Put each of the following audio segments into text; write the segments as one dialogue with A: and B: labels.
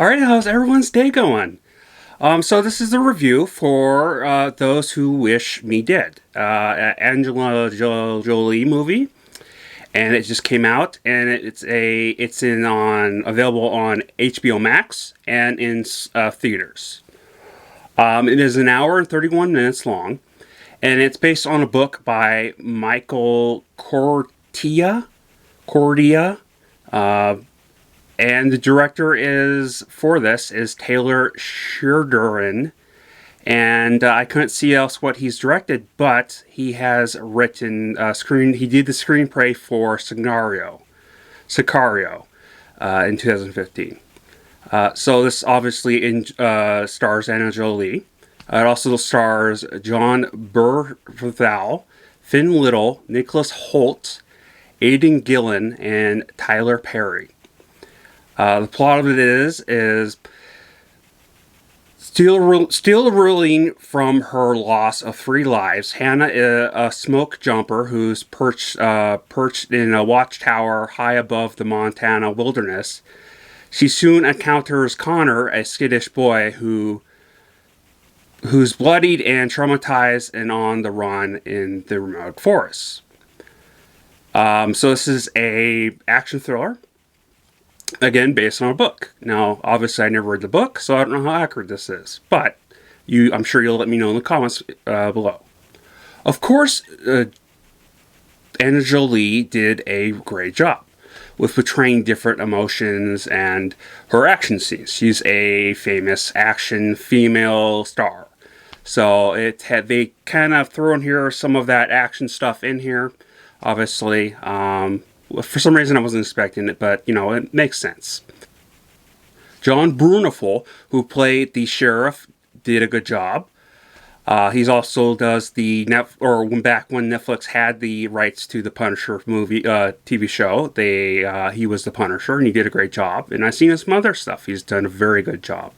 A: Alright, how's everyone's day going? So this is a review for those who wish me dead. Jolie movie, and it just came out, and available on HBO Max and in theaters. It is an hour and 31 minutes long, and it's based on a book by Michael Cordia. And the director is Taylor Sheridan, and I couldn't see else what he's directed, but he has written He did the screenplay for Sicario, in 2015. So this obviously stars Anna Jolie. It also stars John Bernthal, Finn Little, Nicholas Hoult, Aidan Gillen, and Tyler Perry. The plot of it is still reeling from her loss of 3 lives. Hannah is a smoke jumper who's perched in a watchtower high above the Montana wilderness. She soon encounters Connor, a skittish boy who's bloodied and traumatized and on the run in the remote forests. So this is a action thriller. Again, based on a book. Now, obviously, I never read the book, so I don't know how accurate this is. But I'm sure you'll let me know in the comments below. Of course, Anna Jolie did a great job with portraying different emotions and her action scenes. She's a famous action female star. So they kind of throw in here some of that action stuff in here, obviously. For some reason I wasn't expecting it, but, it makes sense. John Bruniful, who played the sheriff, did a good job. He's also does back when Netflix had the rights to the Punisher movie, TV show, he was the Punisher, and he did a great job. And I've seen some other stuff. He's done a very good job.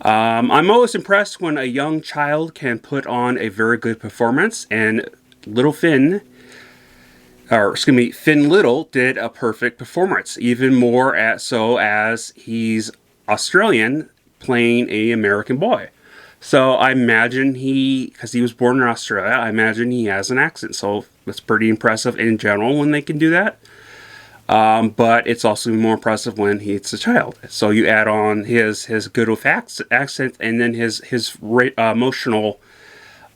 A: I'm always impressed when a young child can put on a very good performance, and Finn Little did a perfect performance, even more as he's Australian playing an American boy. So I imagine because he was born in Australia, I imagine he has an accent. So it's pretty impressive in general when they can do that. But it's also more impressive when it's a child. So you add on his good with accent, and then his emotional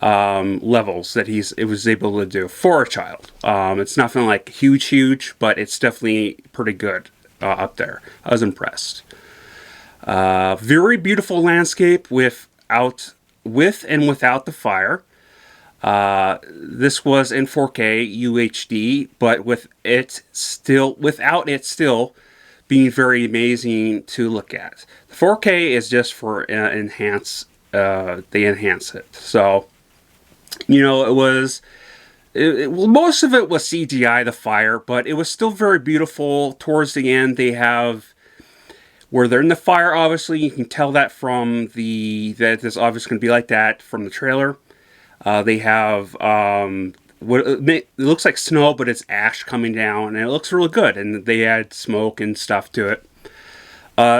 A: levels that it was able to do for a child. It's nothing like huge, but it's definitely pretty good up there. I was impressed. Very beautiful landscape with and without the fire. This was in 4K UHD, but without it still being very amazing to look at. The 4K is just for they enhance it. So, most of it was CGI, the fire, but it was still very beautiful. Towards the end, where they're in the fire, obviously, you can tell that that it's obviously going to be like that from the trailer. They have, it looks like snow, but it's ash coming down, and it looks really good, and they add smoke and stuff to it.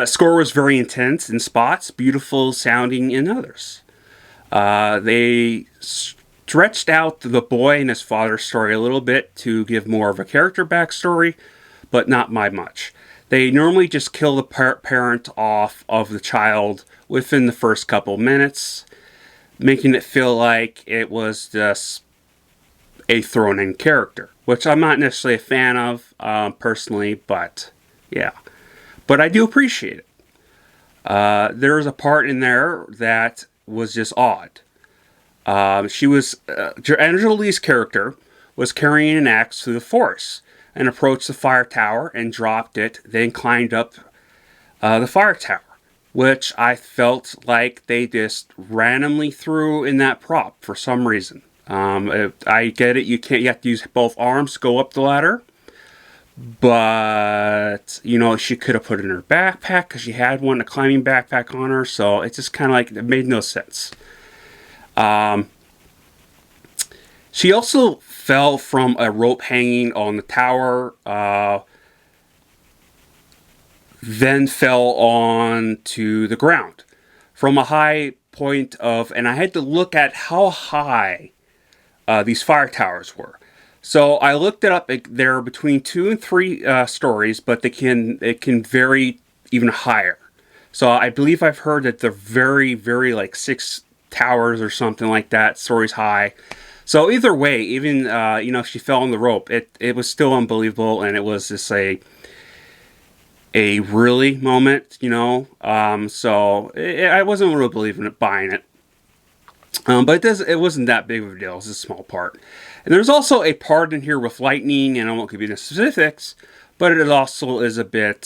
A: Score was very intense in spots, beautiful sounding in others. They stretched out the boy and his father's story a little bit to give more of a character backstory, but not by much. They normally just kill the parent off of the child within the first couple minutes, making it feel like it was just a thrown-in character, which I'm not necessarily a fan of personally, but yeah. But I do appreciate it. There's a part in there that was just odd. Anna Jolie's character was carrying an axe through the forest and approached the fire tower and dropped it, then climbed up the fire tower, which I felt like they just randomly threw in that prop for some reason. I get it, you have to use both arms to go up the ladder, but, she could have put it in her backpack because she had a climbing backpack on her, so it just kind of it made no sense. She also fell from a rope hanging on the tower. then fell on to the ground from a high point of, and I had to look at how high these fire towers were. So I looked it up. They're between 2 and 3 stories, but it can vary even higher. So I believe I've heard that they're very, very like 6 towers or something like that, stories high. So either way, even if she fell on the rope, it was still unbelievable, and it was just a really moment, So I wasn't really buying it. But it wasn't that big of a deal. It was a small part. And there's also a part in here with lightning, and I won't give you the specifics, but it also is a bit,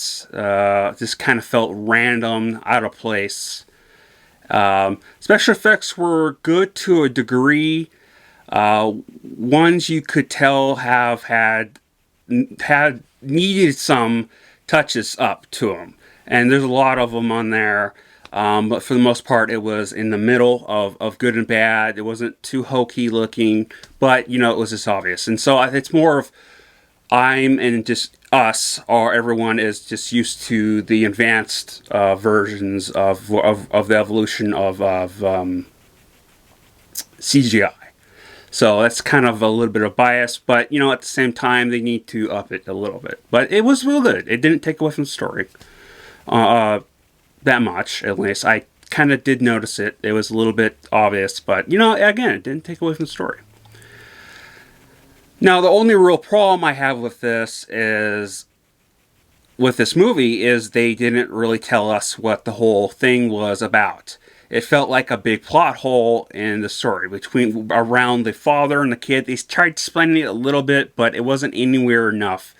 A: just kind of felt random, out of place. Special effects were good to a degree. Ones you could tell had needed some touches up to them. And there's a lot of them on there. But for the most part, it was in the middle of good and bad. It wasn't too hokey looking, but, it was just obvious. And so it's more of and just us, or everyone is just used to the advanced versions of the evolution of CGI. So that's kind of a little bit of bias, but, at the same time, they need to up it a little bit. But it was real good. It didn't take away from the story. That much, at least. I kind of did notice it. It was a little bit obvious, but, again, it didn't take away from the story. Now, the only real problem I have with this movie is they didn't really tell us what the whole thing was about. It felt like a big plot hole in the story around the father and the kid. They tried explaining it a little bit, but it wasn't anywhere enough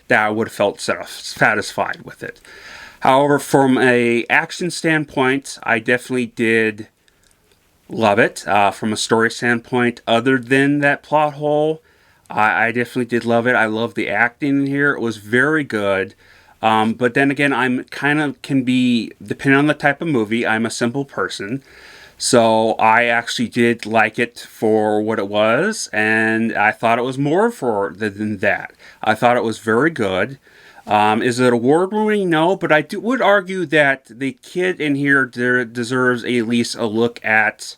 A: that I would have felt satisfied with it. However, from an action standpoint, I definitely did love it. From a story standpoint, other than that plot hole, I definitely did love it. I love the acting in here. It was very good. But then again, can be, depending on the type of movie, I'm a simple person. So I actually did like it for what it was, and I thought it was more than that. I thought it was very good. Is it award-winning? No, but I would argue that the kid in here deserves at least a look at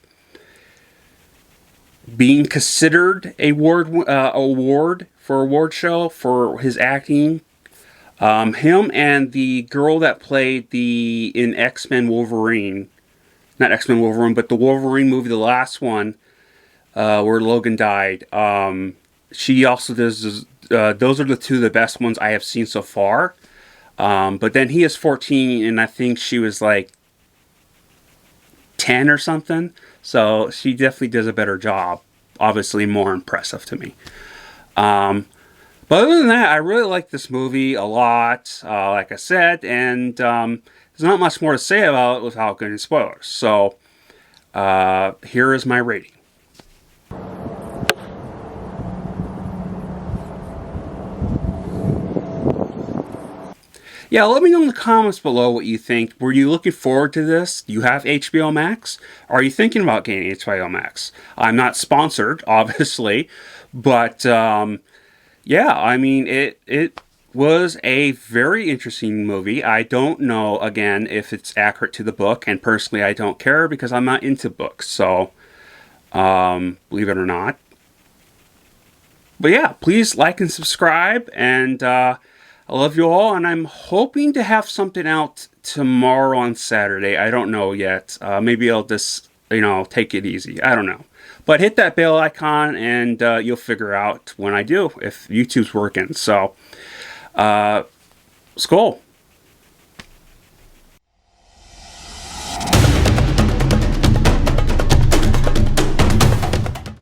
A: being considered a award for award show for his acting. Him and the girl that played in X-Men Wolverine, not X-Men Wolverine, but the Wolverine movie, the last one, where Logan died. She also does. Those are the two of the best ones I have seen so far. But then he is 14, and I think she was like 10 or something. So she definitely does a better job. Obviously more impressive to me. But other than that, I really like this movie a lot, like I said. And there's not much more to say about it without getting spoilers. So here is my rating. Yeah, let me know in the comments below what you think. Were you looking forward to this? Do you have HBO Max? Are you thinking about getting HBO Max? I'm not sponsored, obviously, but yeah, I mean, it was a very interesting movie. I don't know, again, if it's accurate to the book, and personally, I don't care because I'm not into books, so believe it or not. But yeah, please like and subscribe, and I love you all, and I'm hoping to have something out tomorrow on Saturday. I don't know yet. Maybe I'll just, take it easy. I don't know. But hit that bell icon, and you'll figure out when I do, if YouTube's working. So, Skull.